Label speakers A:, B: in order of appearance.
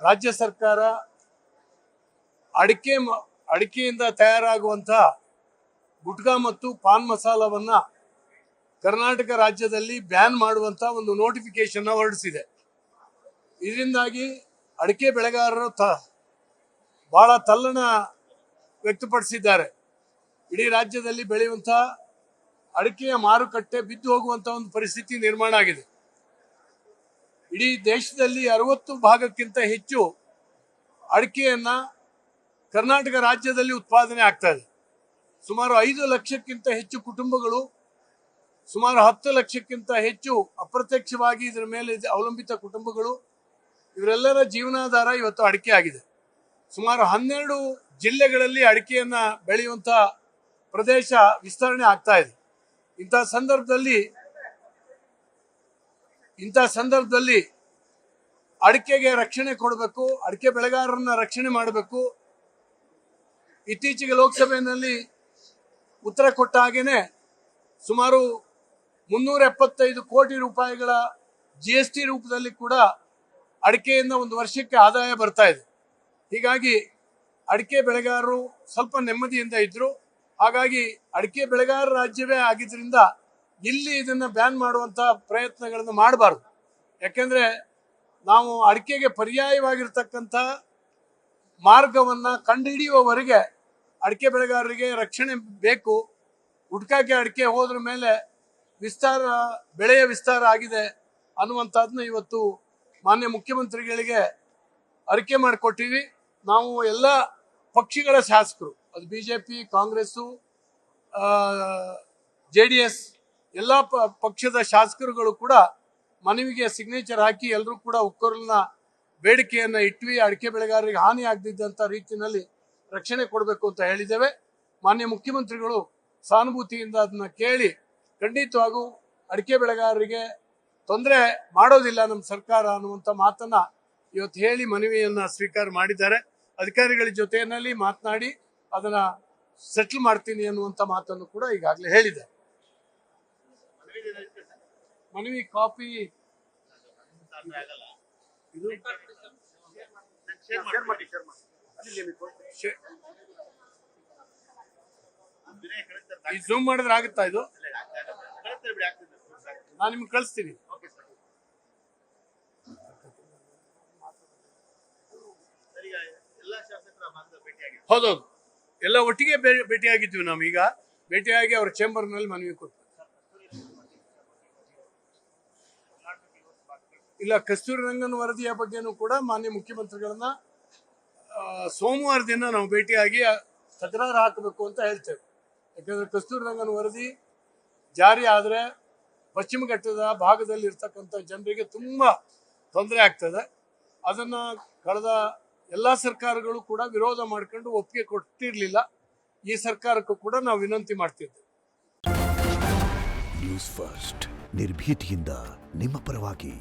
A: ರಾಜ್ಯ ಸರ್ಕಾರ ಅಡಿಕೆಯಿಂದ ತಯಾರಾಗುವಂತಹ ಗುಟ್ಕಾ ಮತ್ತು ಪಾನ್ ಮಸಾಲವನ್ನ ಕರ್ನಾಟಕ ರಾಜ್ಯದಲ್ಲಿ ಬ್ಯಾನ್ ಮಾಡುವಂತ ಒಂದು ನೋಟಿಫಿಕೇಶನ್ ಹೊರಡಿಸಿದೆ. ಇದರಿಂದಾಗಿ ಅಡಿಕೆ ಬೆಳೆಗಾರರು ಬಹಳ ತಲ್ಲಣ ವ್ಯಕ್ತಪಡಿಸಿದ್ದಾರೆ. ಇಡೀ ರಾಜ್ಯದಲ್ಲಿ ಬೆಳೆಯುವಂತಹ ಅಡಿಕೆಯ ಮಾರುಕಟ್ಟೆ ಬಿದ್ದು ಹೋಗುವಂತ ಒಂದು ಪರಿಸ್ಥಿತಿ ನಿರ್ಮಾಣ ಆಗಿದೆ. ಇಡೀ ದೇಶದಲ್ಲಿ 60 ಭಾಗಕ್ಕಿಂತ ಹೆಚ್ಚು ಅಡಿಕೆಯನ್ನ ಕರ್ನಾಟಕ ರಾಜ್ಯದಲ್ಲಿ ಉತ್ಪಾದನೆ ಆಗ್ತಾ ಇದೆ. ಸುಮಾರು 5 ಲಕ್ಷಕ್ಕಿಂತ ಹೆಚ್ಚು ಕುಟುಂಬಗಳು, ಸುಮಾರು 10 ಲಕ್ಷಕ್ಕಿಂತ ಹೆಚ್ಚು ಅಪ್ರತ್ಯಕ್ಷವಾಗಿ ಇದರ ಮೇಲೆ ಅವಲಂಬಿತ ಕುಟುಂಬಗಳು, ಇವರೆಲ್ಲರ ಜೀವನಾಧಾರ ಇವತ್ತು ಅಡಿಕೆ ಆಗಿದೆ. ಸುಮಾರು 12 ಜಿಲ್ಲೆಗಳಲ್ಲಿ ಅಡಿಕೆಯನ್ನ ಬೆಳೆಯುವಂತ ಪ್ರದೇಶ ವಿಸ್ತರಣೆ ಆಗ್ತಾ ಇದೆ. ಇಂಥ ಸಂದರ್ಭದಲ್ಲಿ ಅಡಿಕೆಗೆ ರಕ್ಷಣೆ ಕೊಡಬೇಕು, ಅಡಿಕೆ ಬೆಳೆಗಾರರನ್ನ ರಕ್ಷಣೆ ಮಾಡಬೇಕು. ಇತ್ತೀಚೆಗೆ ಲೋಕಸಭೆಯಲ್ಲಿ ಉತ್ತರ ಕೊಟ್ಟ ಹಾಗೇನೆ ಸುಮಾರು 375 ಕೋಟಿ ರೂಪಾಯಿಗಳ GST ರೂಪದಲ್ಲಿ ಕೂಡ ಅಡಿಕೆಯಿಂದ ಒಂದು ವರ್ಷಕ್ಕೆ ಆದಾಯ ಬರ್ತಾ ಇದೆ. ಹೀಗಾಗಿ ಅಡಿಕೆ ಬೆಳೆಗಾರರು ಸ್ವಲ್ಪ ನೆಮ್ಮದಿಯಿಂದ ಇದ್ರು. ಹಾಗಾಗಿ ಅಡಿಕೆ ಬೆಳೆಗಾರ ರಾಜ್ಯವೇ ಆಗಿದ್ರಿಂದ ಇಲ್ಲಿ ಇದನ್ನ ಬ್ಯಾನ್ ಮಾಡುವಂತ ಪ್ರಯತ್ನಗಳನ್ನು ಮಾಡಬಾರ್ದು. ಯಾಕೆಂದ್ರೆ ನಾವು ಅಡಿಕೆಗೆ ಪರ್ಯಾಯವಾಗಿರ್ತಕ್ಕಂಥ ಮಾರ್ಗವನ್ನ ಕಂಡುಹಿಡಿಯುವವರೆಗೆ ಅಡಿಕೆ ಬೆಳೆಗಾರರಿಗೆ ರಕ್ಷಣೆ ಬೇಕು. ಗುಟ್ಕಾಕ್ಕೆ ಅಡಿಕೆ ಹೋದ್ರ ಮೇಲೆ ಬೆಳೆಯ ವಿಸ್ತಾರ ಆಗಿದೆ ಅನ್ನುವಂಥದ್ದನ್ನ ಇವತ್ತು ಮಾನ್ಯ ಮುಖ್ಯಮಂತ್ರಿಗಳಿಗೆ ಅರಿಕೆ ಮಾಡಿಕೊಟ್ಟಿವಿ. ನಾವು ಎಲ್ಲ ಪಕ್ಷಗಳ ಶಾಸಕರು, ಅದು ಬಿಜೆಪಿ, ಕಾಂಗ್ರೆಸ್ಸು, JDS ಎಲ್ಲ ಪಕ್ಷದ ಶಾಸಕರುಗಳು ಕೂಡ ಮನವಿಗೆ ಸಿಗ್ನೇಚರ್ ಹಾಕಿ ಎಲ್ಲರೂ ಕೂಡ ಒಕ್ಕೊರಲಿನ ಬೇಡಿಕೆಯನ್ನ ಇಟ್ವಿ. ಅಡಿಕೆ ಬೆಳೆಗಾರರಿಗೆ ಹಾನಿ ಆಗದಿದ್ದಂತ ರೀತಿಯಲ್ಲಿ ರಕ್ಷಣೆ ಕೊಡಬೇಕು ಅಂತ ಹೇಳಿದ್ದೇವೆ. ಮಾನ್ಯ ಮುಖ್ಯಮಂತ್ರಿಗಳು ಸಾನುಭೂತಿಯಿಂದ ಅದನ್ನ ಕೇಳಿ ಖಂಡಿತವಾಗೂ ಅಡಿಕೆ ಬೆಳೆಗಾರರಿಗೆ ತೊಂದರೆ ಮಾಡೋದಿಲ್ಲ ನಮ್ಮ ಸರ್ಕಾರ ಅನ್ನುವಂಥ ಮಾತನ್ನ ಇವತ್ತು ಹೇಳಿ ಮನವಿಯನ್ನ ಸ್ವೀಕಾರ ಮಾಡಿದ್ದಾರೆ. ಅಧಿಕಾರಿಗಳ ಜೊತೆಯಲ್ಲಿ ಮಾತನಾಡಿ ಅದನ್ನ ಸೆಟ್ಲ್ ಮಾಡ್ತೀನಿ ಅನ್ನುವಂಥ ಮಾತನ್ನು ಕೂಡ ಈಗಾಗಲೇ ಹೇಳಿದ್ದಾರೆ. ಮನವಿ ಕಾಪಿ ಇದು ಝೂಮ್ ಮಾಡಿದ್ರೆ ಆಗುತ್ತಾ? ಇದು ನಾನು ನಿಮ್ಗೆ ಕಳಿಸ್ತೀನಿ. ಹೌದೌದು, ಎಲ್ಲ ಒಟ್ಟಿಗೆ ಭೇಟಿಯಾಗಿದ್ವಿ. ನಾವೀಗ ಭೇಟಿಯಾಗಿ ಅವರ ಚೇಂಬರ್ನಲ್ಲಿ ಮನವಿ ಕೊಟ್ಟು ಇಲ್ಲ, ಕಸ್ತೂರಿ ರಂಗನ್ ವರದಿಯ ಬಗ್ಗೆನೂ ಕೂಡ ಮಾನ್ಯ ಮುಖ್ಯಮಂತ್ರಿಗಳನ್ನ ಸೋಮವಾರ ದಿನ ನಾವು ಭೇಟಿಯಾಗಿ ತಕರಾರು ಹಾಕಬೇಕು ಅಂತ ಹೇಳ್ತೇವೆ. ಯಾಕಂದ್ರೆ ಕಸ್ತೂರಿ ರಂಗನ್ ವರದಿ ಜಾರಿ ಆದರೆ ಪಶ್ಚಿಮ ಘಟ್ಟದ ಭಾಗದಲ್ಲಿ ಇರ್ತಕ್ಕಂಥ ಜನರಿಗೆ ತುಂಬಾ ತೊಂದರೆ ಆಗ್ತದೆ. ಅದನ್ನ ಕಳೆದ ಎಲ್ಲ ಸರ್ಕಾರಗಳು ಕೂಡ ವಿರೋಧ ಮಾಡ್ಕೊಂಡು ಒಪ್ಪಿಗೆ ಕೊಟ್ಟಿರ್ಲಿಲ್ಲ. ಈ ಸರ್ಕಾರಕ್ಕೂ ಕೂಡ ನಾವು ವಿನಂತಿ ಮಾಡ್ತಿದ್ದೇವೆ.
B: ನ್ಯೂಸ್ ಫಸ್ಟ್, ನಿರ್ಭೀತಿಯಿಂದ ನಿಮ್ಮ ಪರವಾಗಿ.